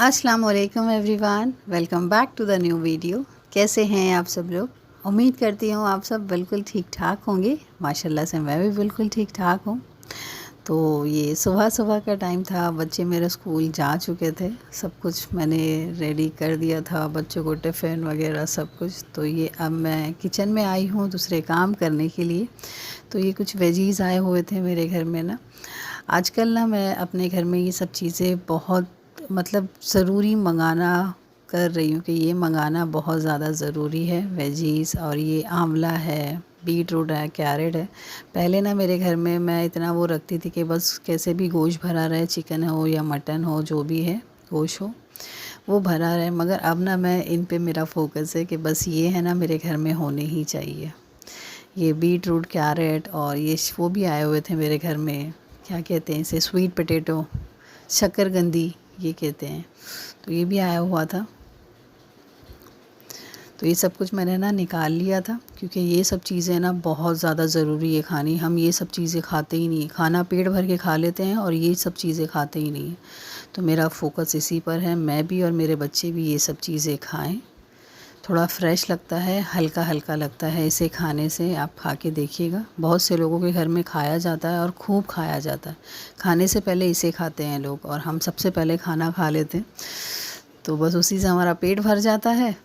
अस्सलाम वालेकुम everyone, welcome back to the new video. कैसे हैं आप सब लोग? उम्मीद करती हूँ आप सब बिल्कुल ठीक ठाक होंगे। माशाल्लाह से मैं भी बिल्कुल ठीक ठाक हूँ। तो ये सुबह सुबह का टाइम था, बच्चे मेरे स्कूल जा चुके थे, सब कुछ मैंने रेडी कर दिया था, बच्चों को टिफ़िन वगैरह सब कुछ। तो ये अब मैं किचन में आई हूँ दूसरे काम करने के लिए। तो ये कुछ वेजीज़ आए हुए थे मेरे घर में ना। आजकल ना मैं अपने घर में ये सब चीज़ें बहुत मतलब ज़रूरी मंगाना कर रही हूँ कि ये मंगाना बहुत ज़्यादा ज़रूरी है। वेजीज़ और ये आंवला है, बीट रूट है, कैरेट है। पहले ना मेरे घर में मैं इतना वो रखती थी कि बस कैसे भी गोश्त भरा रहे, चिकन हो या मटन हो, जो भी है गोश्त हो वो भरा रहे। मगर अब ना मैं इन पे मेरा फ़ोकस है कि बस ये है ना मेरे घर में होने ही चाहिए। ये बीट रूट, कैरेट और ये वो भी आए हुए थे मेरे घर में, क्या कहते हैं इसे, स्वीट पोटैटो, शक्करकंदी ये कहते हैं। तो ये भी आया हुआ था। तो ये सब कुछ मैंने ना निकाल लिया था क्योंकि ये सब चीज़ें ना बहुत ज़्यादा ज़रूरी है खानी। हम ये सब चीज़ें खाते ही नहीं, खाना पेट भर के खा लेते हैं और ये सब चीज़ें खाते ही नहीं। तो मेरा फ़ोकस इसी पर है, मैं भी और मेरे बच्चे भी ये सब चीज़ें खाएं। थोड़ा फ्रेश लगता है, हल्का हल्का लगता है इसे खाने से। आप खा के देखिएगा, बहुत से लोगों के घर में खाया जाता है और खूब खाया जाता है। खाने से पहले इसे खाते हैं लोग और हम सबसे पहले खाना खा लेते हैं। तो बस उसी से हमारा पेट भर जाता है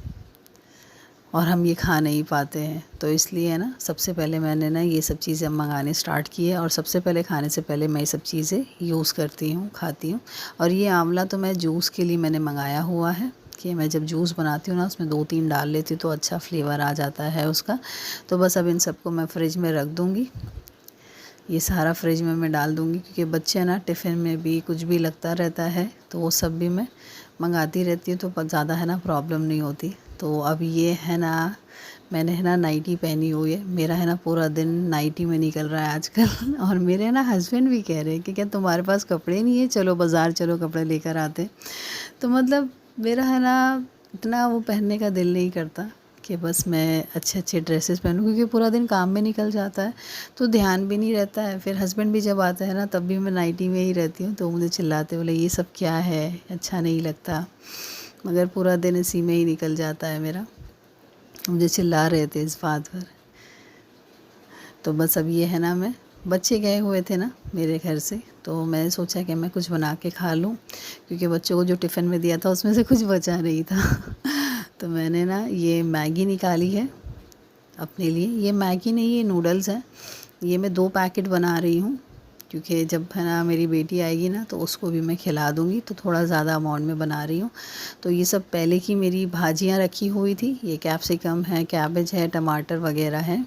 और हम ये खा नहीं पाते हैं। तो इसलिए ना सबसे पहले मैंने ना ये सब चीज़ें मंगाने स्टार्ट की है और सबसे पहले खाने से पहले मैं ये सब चीज़ें यूज़ करती हूँ, खाती हूँ। और ये आंवला तो मैं जूस के लिए मैंने मंगाया हुआ है कि मैं जब जूस बनाती हूँ ना उसमें 2-3 डाल लेती हूँ तो अच्छा फ्लेवर आ जाता है उसका। तो बस अब इन सबको मैं फ्रिज में रख दूँगी। ये सारा फ्रिज में मैं डाल दूँगी क्योंकि बच्चे ना टिफ़िन में भी कुछ भी लगता रहता है तो वो सब भी मैं मंगाती रहती हूँ, तो ज़्यादा है ना प्रॉब्लम नहीं होती। तो अब ये है ना, मैंने है ना नाइटी पहनी हुई है, मेरा है ना पूरा दिन नाइटी में निकल रहा है आजकल और मेरे ना हस्बैंड भी कह रहे हैं कि क्या तुम्हारे पास कपड़े नहीं है, चलो बाज़ार चलो कपड़े लेकर आते। तो मतलब मेरा है ना इतना वो पहनने का दिल नहीं करता कि बस मैं अच्छे अच्छे ड्रेसेस पहनूं क्योंकि पूरा दिन काम में निकल जाता है तो ध्यान भी नहीं रहता है। फिर हस्बैंड भी जब आता है ना तब भी मैं नाइटी में ही रहती हूँ, तो मुझे चिल्लाते बोले ये सब क्या है, अच्छा नहीं लगता। मगर पूरा दिन इसी में ही निकल जाता है मेरा। मुझे चिल्ला रहे थे इस बात पर। तो बस अब ये है ना, मैं बच्चे गए हुए थे ना मेरे घर से तो मैं सोचा कि मैं कुछ बना के खा लूँ क्योंकि बच्चों को जो टिफ़िन में दिया था उसमें से कुछ बचा नहीं था। तो मैंने ना ये मैगी निकाली है अपने लिए। ये मैगी नहीं, ये नूडल्स हैं। ये मैं 2 पैकेट बना रही हूँ क्योंकि जब है ना मेरी बेटी आएगी ना तो उसको भी मैं खिला दूँगी, तो थोड़ा ज़्यादा अमाउंट में बना रही हूँ। तो ये सब पहले की मेरी भाजियाँ रखी हुई थी, ये कैप्सिकम है, कैबेज है, टमाटर वगैरह है।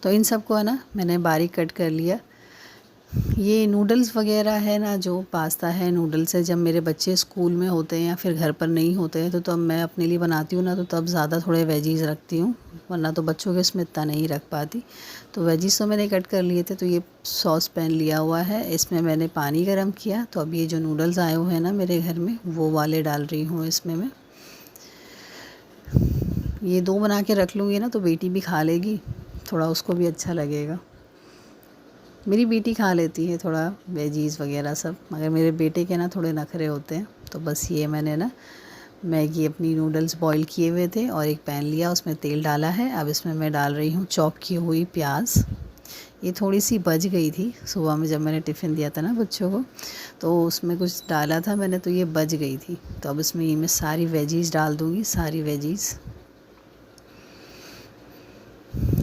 तो इन सबको है ना मैंने बारीक कट कर लिया। ये नूडल्स वगैरह है ना, जो पास्ता है, नूडल्स है, जब मेरे बच्चे स्कूल में होते हैं या फिर घर पर नहीं होते हैं तो तब मैं अपने लिए बनाती हूँ ना, तो तब ज़्यादा थोड़े वेजीज़ रखती हूँ, वरना तो बच्चों के इसमें इतना नहीं रख पाती। तो वेजीज़ तो मैंने कट कर लिए थे। तो ये सॉस पैन लिया हुआ है, इसमें मैंने पानी गर्म किया। तो अब ये जो नूडल्स आए हुए हैं ना मेरे घर में वो वाले डाल रही हूँ इसमें मैं। ये 2 बना के रख लूँगी ना तो बेटी भी खा लेगी, थोड़ा उसको भी अच्छा लगेगा। मेरी बेटी खा लेती है थोड़ा वेजीज़ वगैरह सब, मगर मेरे बेटे के ना थोड़े नखरे होते हैं। तो बस ये मैंने ना मैगी अपनी नूडल्स बॉईल किए हुए थे और एक पैन लिया, उसमें तेल डाला है। अब इसमें मैं डाल रही हूँ चॉप की हुई प्याज। ये थोड़ी सी बच गई थी सुबह में जब मैंने टिफ़िन दिया था ना बच्चों को, तो उसमें कुछ डाला था मैंने तो ये बच गई थी। तो अब इसमें ये मैं सारी वेजीज़ डाल दूँगी, सारी वेजीज़।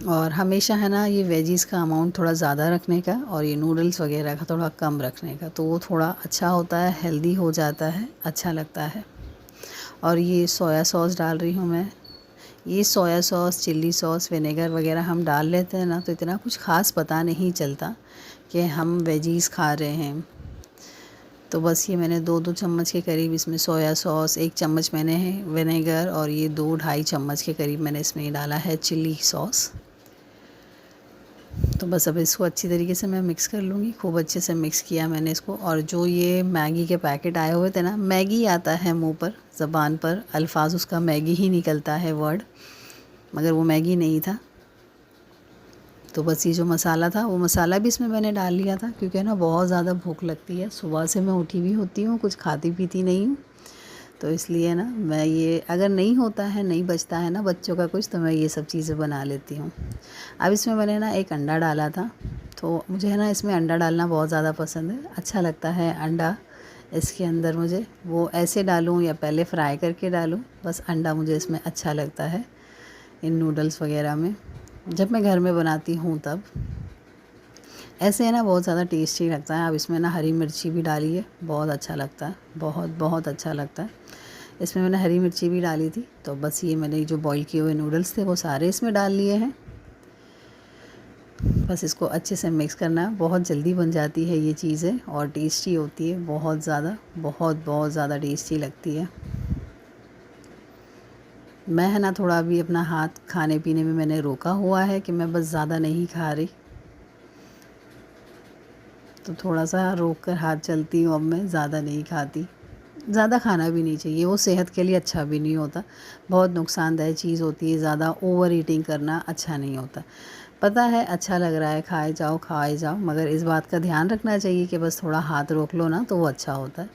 और हमेशा है ना ये वेजीज़ का अमाउंट थोड़ा ज़्यादा रखने का और ये नूडल्स वगैरह का थोड़ा कम रखने का, तो वो थोड़ा अच्छा होता है, हेल्दी हो जाता है, अच्छा लगता है। और ये सोया सॉस डाल रही हूँ मैं। ये soya sauce, chilli sauce, vinegar वगैरह हम डाल लेते हैं ना तो इतना कुछ ख़ास पता नहीं चलता कि हम वेजीज़ खा रहे हैं। तो बस ये मैंने 2-2 चम्मच के करीब इसमें सोया सॉस, 1 चम्मच मैंने विनेगर और ये 2-2.5 चम्मच के करीब मैंने इसमें डाला है चिल्ली सॉस। तो बस अब इसको अच्छी तरीके से मैं मिक्स कर लूँगी। खूब अच्छे से मिक्स किया मैंने इसको। और जो ये मैगी के पैकेट आए हुए थे ना, मैगी आता है मुंह पर, ज़बान पर अल्फाज उसका मैगी ही निकलता है वर्ड, मगर वो मैगी नहीं था। तो बस ये जो मसाला था वो मसाला भी इसमें मैंने डाल लिया था क्योंकि ना बहुत ज़्यादा भूख लगती है, सुबह से मैं उठी हुई होती हूँ, कुछ खाती पीती नहीं हूँ। तो इसलिए ना मैं ये, अगर नहीं होता है, नहीं बचता है ना बच्चों का कुछ, तो मैं ये सब चीज़ें बना लेती हूँ। अब इसमें मैंने ना एक अंडा डाला था, तो मुझे है ना इसमें अंडा डालना बहुत ज़्यादा पसंद है, अच्छा लगता है अंडा इसके अंदर मुझे। वो ऐसे डालूँ या पहले फ्राई करके डालूँ, बस अंडा मुझे इसमें अच्छा लगता है इन नूडल्स वगैरह में, जब मैं घर में बनाती हूँ तब। ऐसे है ना बहुत ज़्यादा टेस्टी लगता है। अब इसमें ना हरी मिर्ची भी डाली है, बहुत अच्छा लगता है, बहुत बहुत अच्छा लगता है। इसमें मैंने हरी मिर्ची भी डाली थी। तो बस ये मैंने जो बॉईल किए हुए नूडल्स थे वो सारे इसमें डाल लिए हैं। बस इसको अच्छे से मिक्स करना है। बहुत जल्दी बन जाती है ये चीज़ें और टेस्टी होती है, बहुत ज़्यादा, बहुत बहुत ज़्यादा टेस्टी लगती है। मैं है ना थोड़ा अभी अपना हाथ खाने पीने में मैंने रोका हुआ है कि मैं बस ज़्यादा नहीं खा रही, तो थोड़ा सा रोक कर हाथ चलती हूँ अब मैं, ज़्यादा नहीं खाती। ज़्यादा खाना भी नहीं चाहिए, वो सेहत के लिए अच्छा भी नहीं होता, बहुत नुकसानदायक चीज़ होती है। ज़्यादा ओवर ईटिंग करना अच्छा नहीं होता। पता है अच्छा लग रहा है, खाए जाओ, मगर इस बात का ध्यान रखना चाहिए कि बस थोड़ा हाथ रोक लो ना, तो वो अच्छा होता है।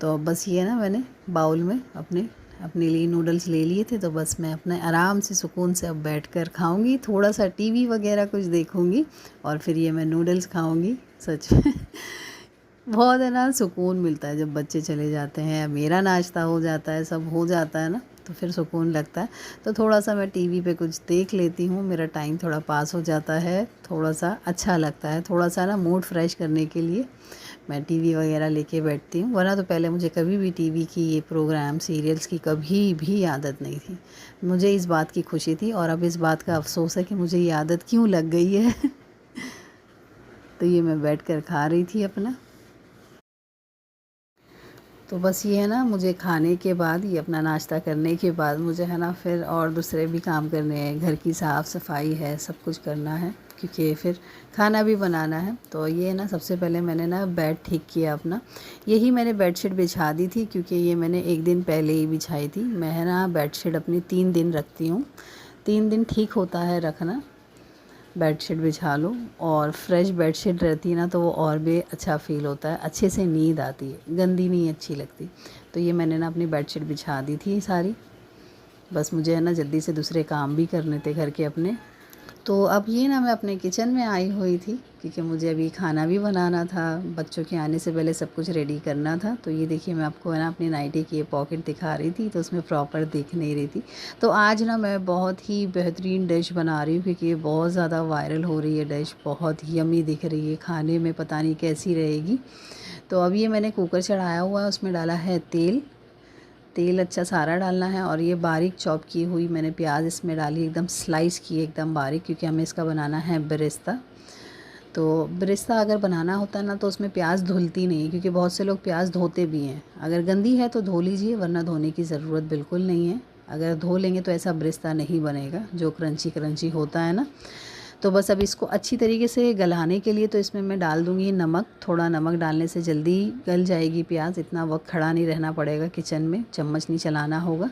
तो बस ये ना मैंने बाउल में अपने लिए नूडल्स ले लिए थे, तो बस मैं अपने आराम से सुकून से अब बैठकर खाऊंगी, थोड़ा सा टीवी वगैरह कुछ देखूंगी और फिर ये मैं नूडल्स खाऊंगी। सच में बहुत है ना सुकून मिलता है जब बच्चे चले जाते हैं, मेरा नाश्ता हो जाता है, सब हो जाता है ना, तो फिर सुकून लगता है। तो थोड़ा सा मैं टीवी पे कुछ देख लेती हूँ, मेरा टाइम थोड़ा पास हो जाता है, थोड़ा सा अच्छा लगता है, थोड़ा सा ना मूड फ्रेश करने के लिए मैं टीवी वगैरह लेके बैठती हूँ। वरना तो पहले मुझे कभी भी टीवी की ये प्रोग्राम सीरियल्स की कभी भी आदत नहीं थी। मुझे इस बात की खुशी थी और अब इस बात का अफसोस है कि मुझे ये आदत क्यों लग गई है। तो ये मैं बैठ कर खा रही थी अपना। तो बस ये है ना, मुझे खाने के बाद, ये अपना नाश्ता करने के बाद मुझे है ना फिर और दूसरे भी काम करने हैं, घर की साफ़ सफाई है, सब कुछ करना है, क्योंकि फिर खाना भी बनाना है। तो ये ना सबसे पहले मैंने ना बेड ठीक किया अपना। यही मैंने बेडशीट बिछा दी थी, क्योंकि ये मैंने एक दिन पहले ही बिछाई थी। मैं है ना बेडशीट अपनी 3 दिन रखती हूँ, 3 दिन ठीक होता है रखना। बेडशीट बिछा लो और फ्रेश बेडशीट रहती है ना, तो वो और भी अच्छा फ़ील होता है, अच्छे से नींद आती है, गंदी नहीं अच्छी लगती। तो ये मैंने ना अपनी बेडशीट बिछा दी थी सारी। बस मुझे है ना जल्दी से दूसरे काम भी करने थे घर के अपने। तो अब ये ना मैं अपने किचन में आई हुई थी, क्योंकि मुझे अभी खाना भी बनाना था, बच्चों के आने से पहले सब कुछ रेडी करना था। तो ये देखिए मैं आपको है ना अपनी नाइटी की ये पॉकेट दिखा रही थी, तो उसमें प्रॉपर दिख नहीं रही थी। तो आज ना मैं बहुत ही बेहतरीन डिश बना रही हूँ, क्योंकि ये बहुत ज़्यादा वायरल हो रही है डिश, बहुत यमी दिख रही है, खाने में पता नहीं कैसी रहेगी। तो अब ये मैंने कुकर चढ़ाया हुआ है, उसमें डाला है तेल। तेल अच्छा सारा डालना है और ये बारीक चॉप की हुई मैंने प्याज इसमें डाली, एकदम स्लाइस की, एकदम बारीक, क्योंकि हमें इसका बनाना है बेरेस्ता। तो बेरेस्ता अगर बनाना होता है ना, तो उसमें प्याज धुलती नहीं, क्योंकि बहुत से लोग प्याज धोते भी हैं। अगर गंदी है तो धो लीजिए, वरना धोने की ज़रूरत बिल्कुल नहीं है। अगर धो लेंगे तो ऐसा बेरेस्ता नहीं बनेगा जो क्रंची क्रंची होता है ना। तो बस अब इसको अच्छी तरीके से गलाने के लिए तो इसमें मैं डाल दूँगी नमक। थोड़ा नमक डालने से जल्दी गल जाएगी प्याज, इतना वक्त खड़ा नहीं रहना पड़ेगा किचन में, चम्मच नहीं चलाना होगा।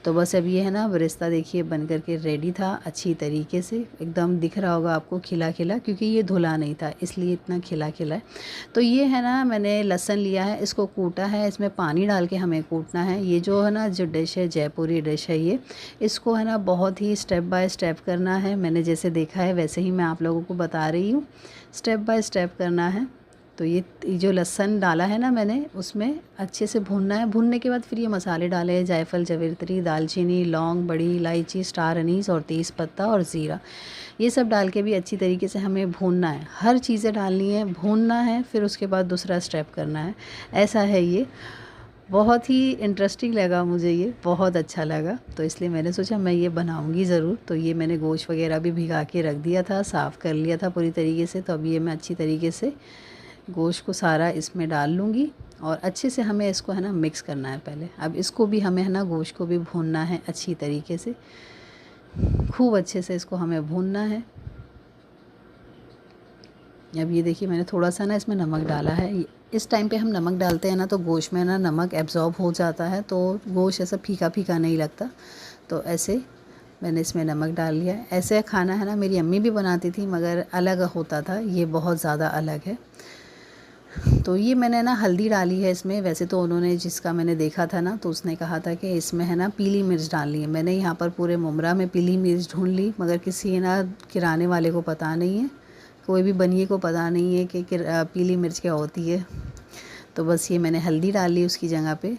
तो बस अब ये है ना बेरेस्ता देखिए बन कर के रेडी था अच्छी तरीके से, एकदम दिख रहा होगा आपको खिला खिला, क्योंकि ये धुला नहीं था इसलिए इतना खिला खिला है। तो ये है ना मैंने लहसुन लिया है, इसको कूटा है, इसमें पानी डाल के हमें कूटना है। ये जो है ना जो डिश है, जयपुरी डिश है ये, इसको है ना बहुत ही स्टेप बाय स्टेप करना है। मैंने जैसे देखा है वैसे ही मैं आप लोगों को बता रही हूँ, स्टेप बाय स्टेप करना है। तो ये जो लहसुन डाला है ना मैंने, उसमें अच्छे से भूनना है। भूनने के बाद फिर ये मसाले डाले हैं, जायफल, जावित्री, दालचीनी, लौंग, बड़ी इलायची, स्टार अनीस और तेज़ पत्ता और ज़ीरा। ये सब डाल के भी अच्छी तरीके से हमें भूनना है, हर चीज़ें डालनी है, भूनना है, फिर उसके बाद दूसरा स्टेप करना है। ऐसा है ये। बहुत ही इंटरेस्टिंग लगा मुझे, ये बहुत अच्छा लगा, तो इसलिए मैंने सोचा मैं ये बनाऊंगी ज़रूर। तो ये मैंने गोश्त वगैरह भी भिगा के रख दिया था, साफ़ कर लिया था पूरी तरीके से। तो अब ये मैं अच्छी तरीके से गोश्त को सारा इसमें डाल लूँगी और अच्छे से हमें इसको है ना मिक्स करना है पहले। अब इसको भी हमें है ना गोश्त को भी भूनना है अच्छी तरीके से, खूब अच्छे से इसको हमें भूनना है। अब ये देखिए मैंने थोड़ा सा ना इसमें नमक डाला है। इस टाइम पे हम नमक डालते हैं ना, तो गोश्त में ना नमक एब्ज़ॉर्ब हो जाता है, तो गोश्त ऐसा फीका फीका नहीं लगता। तो ऐसे मैंने इसमें नमक डाल लिया। ऐसे खाना है ना मेरी अम्मी भी बनाती थी, मगर अलग होता था, ये बहुत ज़्यादा अलग है। तो ये मैंने ना हल्दी डाली है इसमें। वैसे तो उन्होंने, जिसका मैंने देखा था ना, तो उसने कहा था कि इसमें है ना पीली मिर्च डालनी है। मैंने यहाँ पर पूरे मुमरा में पीली मिर्च ढूंढ ली, मगर किसी ना किराने वाले को पता नहीं है, कोई भी बनिए को पता नहीं है कि पीली मिर्च क्या होती है। तो बस ये मैंने हल्दी डाल ली उसकी जगह पे।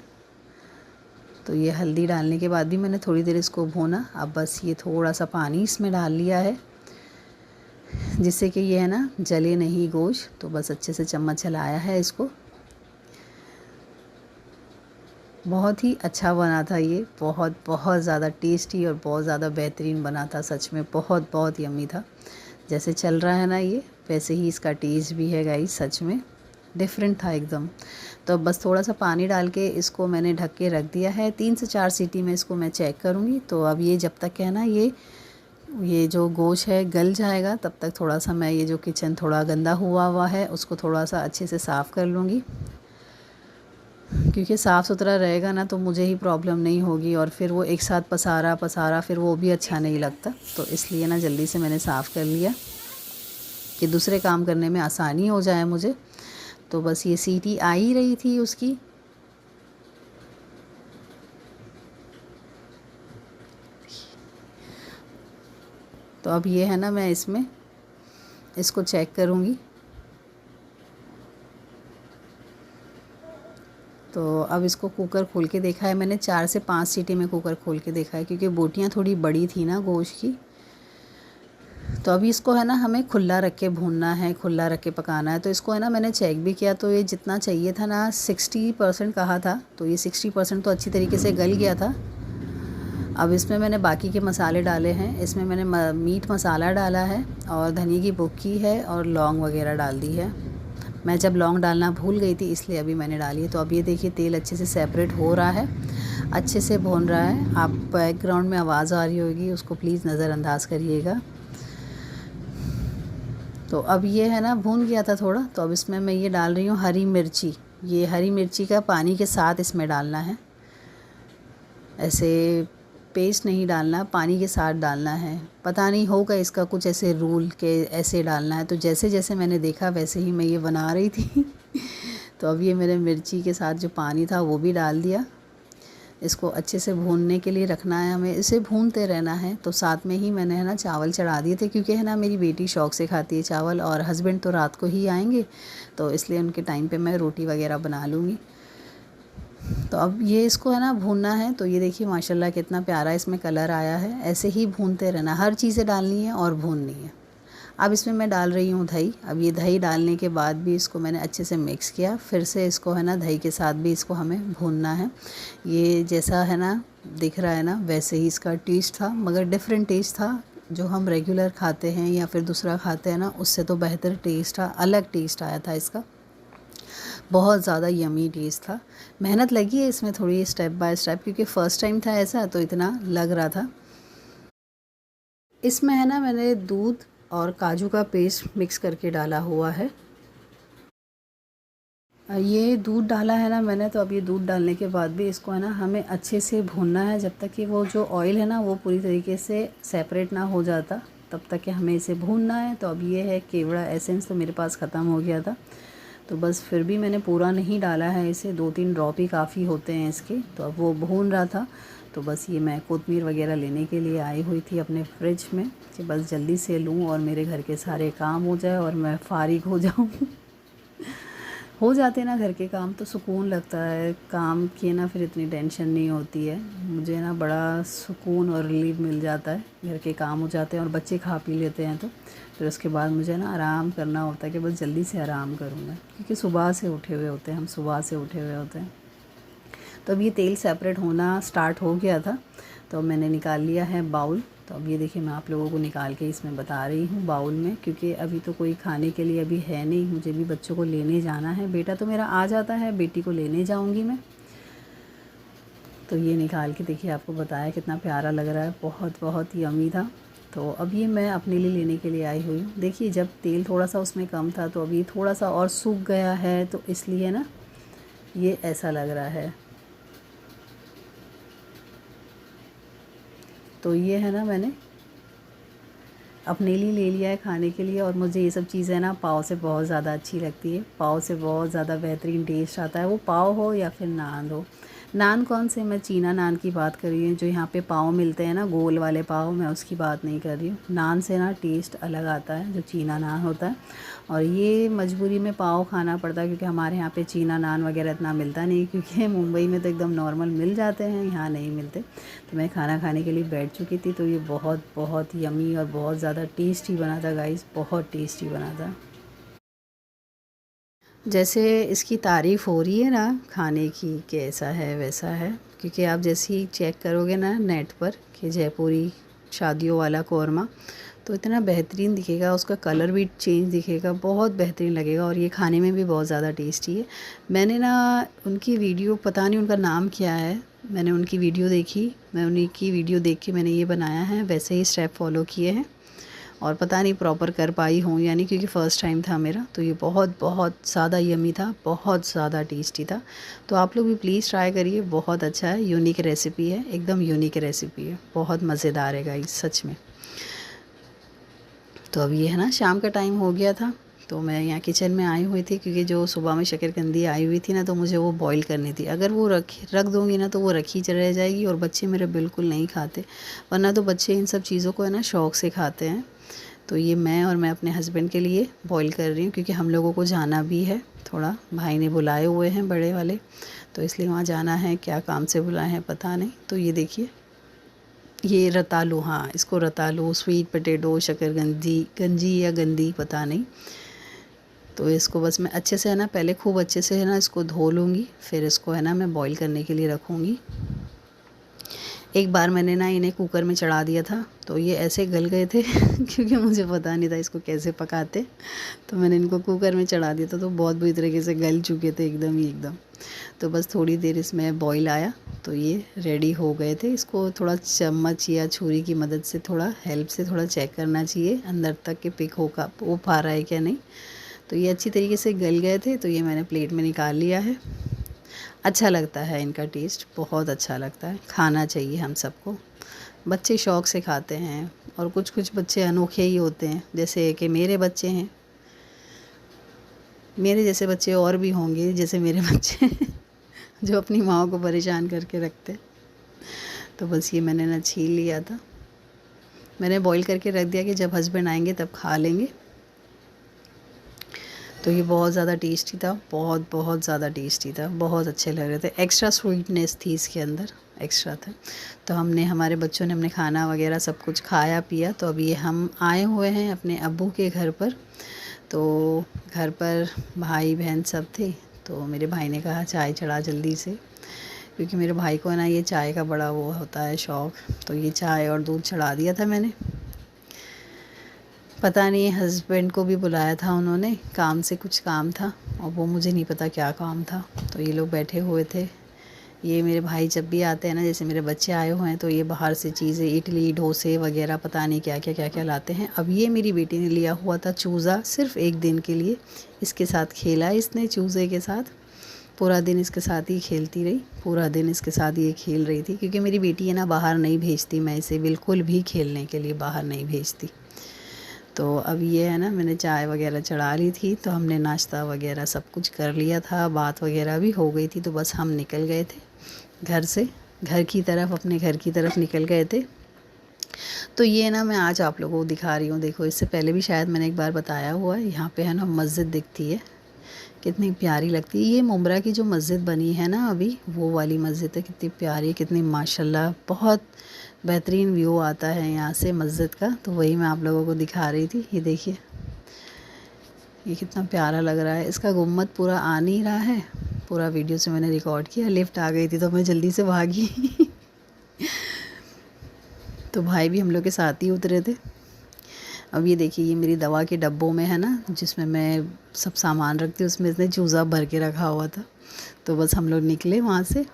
तो ये हल्दी डालने के बाद भी मैंने थोड़ी देर इसको भूना। अब बस ये थोड़ा सा पानी इसमें डाल लिया है, जिससे कि ये है ना जले नहीं गोश्त। तो बस अच्छे से चम्मच चलाया है इसको। बहुत ही अच्छा बना था ये, बहुत बहुत ज़्यादा टेस्टी और बहुत ज़्यादा बेहतरीन बना था। सच में बहुत बहुत यम्मी था। जैसे चल रहा है ना ये, वैसे ही इसका टेस्ट भी है गाइस। सच में डिफरेंट था एकदम। तो बस थोड़ा सा पानी डाल के इसको मैंने ढक के रख दिया है। 3 से 4 सीटी में इसको मैं चेक करूँगी। तो अब ये जब तक है ना ये जो गोश्त है गल जाएगा, तब तक थोड़ा सा मैं ये जो किचन थोड़ा गंदा हुआ है उसको थोड़ा सा अच्छे से साफ़ कर लूँगी। क्योंकि साफ़ सुथरा रहेगा ना तो मुझे ही प्रॉब्लम नहीं होगी, और फिर वो एक साथ पसारा पसारा फिर वो भी अच्छा नहीं लगता। तो इसलिए ना जल्दी से मैंने साफ़ कर लिया कि दूसरे काम करने में आसानी हो जाए मुझे। तो बस ये सीटी आ ही रही थी उसकी। तो अब ये है ना, मैं इसमें इसको चेक करूँगी। तो अब इसको कुकर खोल के देखा है मैंने, 4 से 5 सीटी में कुकर खोल के देखा है, क्योंकि बोटियाँ थोड़ी बड़ी थी ना गोश्त की। तो अभी इसको है ना हमें खुला रख के भूनना है, खुला रख के पकाना है। तो इसको है ना मैंने चेक भी किया, तो ये जितना चाहिए था ना 60% कहा था, तो ये 60% तो अच्छी तरीके से गल गया था। अब इसमें मैंने बाकी के मसाले डाले हैं। इसमें मैंने मीट मसाला डाला है और धनिया की बुक्की है और लौंग वगैरह डाल दी है। मैं जब लौंग डालना भूल गई थी, इसलिए अभी मैंने डाली है। तो अब ये देखिए तेल अच्छे से सेपरेट हो रहा है, अच्छे से भून रहा है। आप बैकग्राउंड में आवाज़ आ रही होगी, उसको प्लीज़ नज़रअंदाज करिएगा। तो अब ये है ना भून गया था थोड़ा। तो अब इसमें मैं ये डाल रही हूँ हरी मिर्ची। ये हरी मिर्ची का पानी के साथ इसमें डालना है, ऐसे पेस्ट नहीं डालना, पानी के साथ डालना है। पता नहीं होगा इसका कुछ ऐसे रूल के ऐसे डालना है। तो जैसे जैसे मैंने देखा वैसे ही मैं ये बना रही थी। तो अब ये मेरे मिर्ची के साथ जो पानी था वो भी डाल दिया। इसको अच्छे से भूनने के लिए रखना है हमें, इसे भूनते रहना है। तो साथ में ही मैंने है ना चावल चढ़ा दिए थे, क्योंकि है ना मेरी बेटी शौक़ से खाती है चावल, और हस्बैंड तो रात को ही आएंगे, तो इसलिए उनके टाइम पे मैं रोटी वगैरह बना लूँगी। तो अब ये इसको है ना भूनना है। तो ये देखिए माशाल्लाह कितना प्यारा इसमें कलर आया है। ऐसे ही भूनते रहना, हर चीज़ें डालनी है और भूननी है। अब इसमें मैं डाल रही हूँ दही। अब ये दही डालने के बाद भी इसको मैंने अच्छे से मिक्स किया। फिर से इसको है ना दही के साथ भी इसको हमें भूनना है। ये जैसा है ना दिख रहा है ना, वैसे ही इसका टेस्ट था, मगर डिफरेंट टेस्ट था। जो हम रेगुलर खाते हैं या फिर दूसरा खाते हैं ना, उससे तो बेहतर टेस्ट था, अलग टेस्ट आया था इसका। बहुत ज़्यादा यमी टेस्ट था। मेहनत लगी है इसमें थोड़ी, स्टेप बाय स्टेप, क्योंकि फ़र्स्ट टाइम था ऐसा, तो इतना लग रहा था। इसमें है ना मैंने दूध और काजू का पेस्ट मिक्स करके डाला हुआ है। ये दूध डाला है ना मैंने। तो अब ये दूध डालने के बाद भी इसको है ना हमें अच्छे से भूनना है, जब तक कि वो जो ऑयल है ना वो पूरी तरीके से सेपरेट ना हो जाता, तब तक कि हमें इसे भूनना है। तो अब ये है केवड़ा एसेंस तो मेरे पास ख़त्म हो गया था, तो बस फिर भी मैंने पूरा नहीं डाला है इसे, 2-3 ड्रॉप ही काफ़ी होते हैं इसके। तो अब वो भून रहा था। तो बस ये मैं कोतमीर वगैरह लेने के लिए आई हुई थी अपने फ्रिज में, कि बस जल्दी से लूँ और मेरे घर के सारे काम हो जाए और मैं फ़ारिग हो जाऊँ। हो जाते ना घर के काम, तो सुकून लगता है काम किए ना, फिर इतनी टेंशन नहीं होती है। मुझे ना बड़ा सुकून और रिलीफ मिल जाता है, घर के काम हो जाते हैं और बच्चे खा पी लेते हैं। तो फिर उसके बाद मुझे ना आराम करना होता है, कि बस जल्दी से आराम करूँ मैं, क्योंकि सुबह से उठे हुए होते हैं हम, सुबह से उठे हुए होते हैं। तो अब ये तेल सेपरेट होना स्टार्ट हो गया था, तो मैंने निकाल लिया है बाउल। तो अब ये देखिए मैं आप लोगों को निकाल के इसमें बता रही हूँ बाउल में, क्योंकि अभी तो कोई खाने के लिए अभी है नहीं, मुझे भी बच्चों को लेने जाना है। बेटा तो मेरा आ जाता है, बेटी को लेने जाऊँगी मैं। तो ये निकाल के देखिए, आपको बताया कितना प्यारा लग रहा है, बहुत बहुत यम्मी था। तो अब ये मैं अपने लिए लेने के लिए आई हुई हूँ। देखिए जब तेल थोड़ा सा उसमें कम था, तो अभी थोड़ा सा और सूख गया है, तो इसलिए ना ये ऐसा लग रहा है। तो ये है ना मैंने अपने लिए ले लिया है खाने के लिए। और मुझे ये सब चीज़ें ना पाव से बहुत ज़्यादा अच्छी लगती है। पाव से बहुत ज़्यादा बेहतरीन टेस्ट आता है, वो पाव हो या फिर नान हो। नान कौन से, मैं चीना नान की बात कर रही हूँ, जो यहाँ पे पाव मिलते हैं ना गोल वाले पाव, मैं उसकी बात नहीं कर रही हूँ। नान से ना टेस्ट अलग आता है जो चीना नान होता है। और ये मजबूरी में पाव खाना पड़ता है क्योंकि हमारे यहाँ पे चीना नान वगैरह इतना मिलता नहीं, क्योंकि मुंबई में तो एकदम नॉर्मल मिल जाते हैं, यहाँ नहीं मिलते। तो मैं खाना खाने के लिए बैठ चुकी थी, तो ये बहुत बहुत यमी और बहुत ज़्यादा टेस्टी बना था गाइस, बहुत टेस्टी बना था। जैसे इसकी तारीफ़ हो रही है ना खाने की कि ऐसा है वैसा है, क्योंकि आप जैसे ही चेक करोगे ना नेट पर कि जयपुरी शादियों वाला कौरमा, तो इतना बेहतरीन दिखेगा, उसका कलर भी चेंज दिखेगा, बहुत बेहतरीन लगेगा। और ये खाने में भी बहुत ज़्यादा टेस्टी है। मैंने ना उनकी वीडियो, पता नहीं उनका नाम क्या है, मैंने उनकी वीडियो देखी, मैं उन्हीं की वीडियो देख के मैंने ये बनाया है, वैसे ही स्टेप फॉलो किए हैं। और पता नहीं प्रॉपर कर पाई हूँ या नहीं, क्योंकि फ़र्स्ट टाइम था मेरा। तो ये बहुत बहुत ज़्यादा यमी था, बहुत ज़्यादा टेस्टी था। तो आप लोग भी प्लीज़ ट्राई करिए, बहुत अच्छा है, यूनिक रेसिपी है, एकदम यूनिक रेसिपी है, बहुत मज़ेदार है गाइस सच में। तो अब ये है ना शाम का टाइम हो गया था, तो मैं यहाँ किचन में आई हुई थी, क्योंकि जो सुबह में शकरकंदी आई हुई थी ना, तो मुझे वो बॉईल करनी थी। अगर वो रख दूँगी ना तो वो रखी रह जाएगी, और बच्चे मेरे बिल्कुल नहीं खाते। वरना तो बच्चे इन सब चीज़ों को है ना शौक़ से खाते हैं। तो ये मैं अपने हस्बैंड के लिए बॉईल कर रही हूँ, क्योंकि हम लोगों को जाना भी है थोड़ा, भाई ने बुलाए हुए हैं बड़े वाले, तो इसलिए वहाँ जाना है। क्या काम से बुलाए हैं पता नहीं। तो ये देखिए, ये रतालू, हाँ इसको रतालू, स्वीट पोटैटो, शकरकंदी, गंजी या गंदी पता नहीं। तो इसको बस मैं अच्छे से है ना, पहले खूब अच्छे से है ना इसको धो लूँगी, फिर इसको है ना मैं बॉईल करने के लिए रखूँगी। एक बार मैंने ना इन्हें कुकर में चढ़ा दिया था, तो ये ऐसे गल गए थे क्योंकि मुझे पता नहीं था इसको कैसे पकाते। तो मैंने इनको कुकर में चढ़ा दिया था, तो बहुत बुरी तरीके से गल चुके थे एकदम ही एकदम। तो बस थोड़ी देर इसमें बॉईल आया तो ये रेडी हो गए थे। इसको थोड़ा चम्मच या छुरी की मदद से, थोड़ा हेल्प से थोड़ा चेक करना चाहिए अंदर तक कि पिक हो पा रहा है क्या नहीं। तो ये अच्छी तरीके से गल गए थे, तो ये मैंने प्लेट में निकाल लिया है। अच्छा लगता है इनका टेस्ट, बहुत अच्छा लगता है, खाना चाहिए हम सबको। बच्चे शौक़ से खाते हैं, और कुछ कुछ बच्चे अनोखे ही होते हैं, जैसे कि मेरे बच्चे हैं। मेरे जैसे बच्चे और भी होंगे जैसे मेरे बच्चे जो अपनी माँ को परेशान करके रखते। तो बस ये मैंने ना छील लिया था, मैंने बॉईल करके रख दिया कि जब हस्बैंड आएंगे तब खा लेंगे। तो ये बहुत ज़्यादा टेस्टी था, बहुत बहुत ज़्यादा टेस्टी था, बहुत अच्छे लग रहे थे। एक्स्ट्रा स्वीटनेस थी इसके अंदर, एक्स्ट्रा था। तो हमारे बच्चों ने हमने खाना वगैरह सब कुछ खाया पिया। तो अभी हम आए हुए हैं अपने अब्बू के घर पर। तो घर पर भाई बहन सब थे, तो मेरे भाई ने कहा चाय चढ़ा जल्दी से, क्योंकि मेरे भाई को ना ये चाय का बड़ा वो होता है शौक़। तो ये चाय और दूध चढ़ा दिया था मैंने। पता नहीं हस्बैंड को भी बुलाया था उन्होंने, काम से कुछ काम था, और वो मुझे नहीं पता क्या काम था। तो ये लोग बैठे हुए थे। ये मेरे भाई जब भी आते हैं ना, जैसे मेरे बच्चे आए हुए हैं, तो ये बाहर से चीज़ें, इडली डोसे वगैरह पता नहीं क्या क्या लाते हैं। अब ये मेरी बेटी ने लिया हुआ था चूज़ा, सिर्फ़ एक दिन के लिए। इसके साथ खेला इसने, चूज़े के साथ पूरा दिन इसके साथ ही खेलती रही, पूरा दिन इसके साथ ये खेल रही थी। क्योंकि मेरी बेटी है ना बाहर नहीं भेजती, मैं इसे बिल्कुल भी खेलने के लिए बाहर नहीं भेजती। तो अब ये है ना, मैंने चाय वगैरह चढ़ा ली थी, तो हमने नाश्ता वगैरह सब कुछ कर लिया था, बात वगैरह भी हो गई थी। तो बस हम निकल गए थे घर से, घर की तरफ, अपने घर की तरफ निकल गए थे। तो ये ना मैं आज आप लोगों को दिखा रही हूँ। देखो, इससे पहले भी शायद मैंने एक बार बताया हुआ है। यहाँ पे है ना मस्जिद दिखती है, कितनी प्यारी लगती है। ये मुंब्रा की जो मस्जिद बनी है ना अभी, वो वाली मस्जिद है, कितनी प्यारी, कितनी माशाल्लाह, बहुत बेहतरीन व्यू आता है यहाँ से मस्जिद का। तो वही मैं आप लोगों को दिखा रही थी। ये देखिए, ये कितना प्यारा लग रहा है। इसका गुम्बद पूरा आ नहीं रहा है, पूरा वीडियो से मैंने रिकॉर्ड किया। लिफ्ट आ गई थी तो मैं जल्दी से भागी तो भाई भी हम लोग के साथ ही उतरे थे। अब ये देखिए, ये मेरी दवा के डब्बों में है ना, जिसमें मैं सब सामान रखती हूँ, उसमें इसने चूज़ा भर के रखा हुआ था। तो बस हम लोग निकले वहाँ से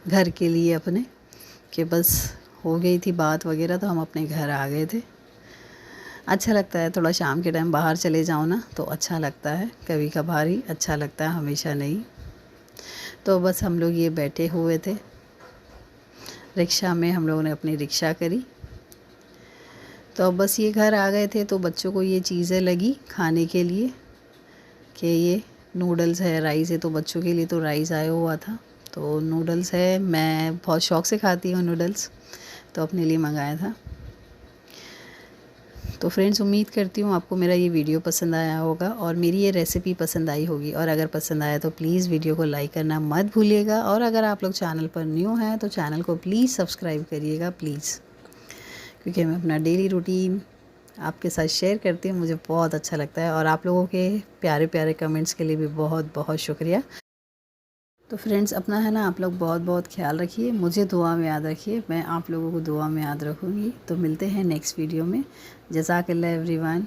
घर के लिए अपने, कि बस हो गई थी बात वगैरह, तो हम अपने घर आ गए थे। अच्छा लगता है थोड़ा शाम के टाइम बाहर चले जाओ ना, तो अच्छा लगता है, कभी कभार ही अच्छा लगता है, हमेशा नहीं। तो बस हम लोग ये बैठे हुए थे रिक्शा में, हम लोगों ने अपनी रिक्शा करी। तो अब बस ये घर आ गए थे तो बच्चों को ये चीज़ें लगी खाने के लिए कि ये नूडल्स है, राइस है। तो बच्चों के लिए तो राइस आया हुआ था, तो नूडल्स है, मैं बहुत शौक़ से खाती हूँ नूडल्स, तो अपने लिए मंगाया था। तो फ्रेंड्स, उम्मीद करती हूँ आपको मेरा ये वीडियो पसंद आया होगा और मेरी ये रेसिपी पसंद आई होगी। और अगर पसंद आया तो प्लीज़ वीडियो को लाइक करना मत भूलिएगा, और अगर आप लोग चैनल पर न्यू हैं तो चैनल को प्लीज़ सब्सक्राइब करिएगा प्लीज़, क्योंकि मैं अपना डेली रूटीन आपके साथ शेयर करती हूँ, मुझे बहुत अच्छा लगता है। और आप लोगों के प्यारे प्यारे कमेंट्स के लिए भी बहुत बहुत शुक्रिया। तो फ्रेंड्स, अपना है ना आप लोग बहुत बहुत ख्याल रखिए, मुझे दुआ में याद रखिए, मैं आप लोगों को दुआ में याद रखूँगी। तो मिलते हैं नेक्स्ट वीडियो में। जज़ाकल्लाह एवरीवन।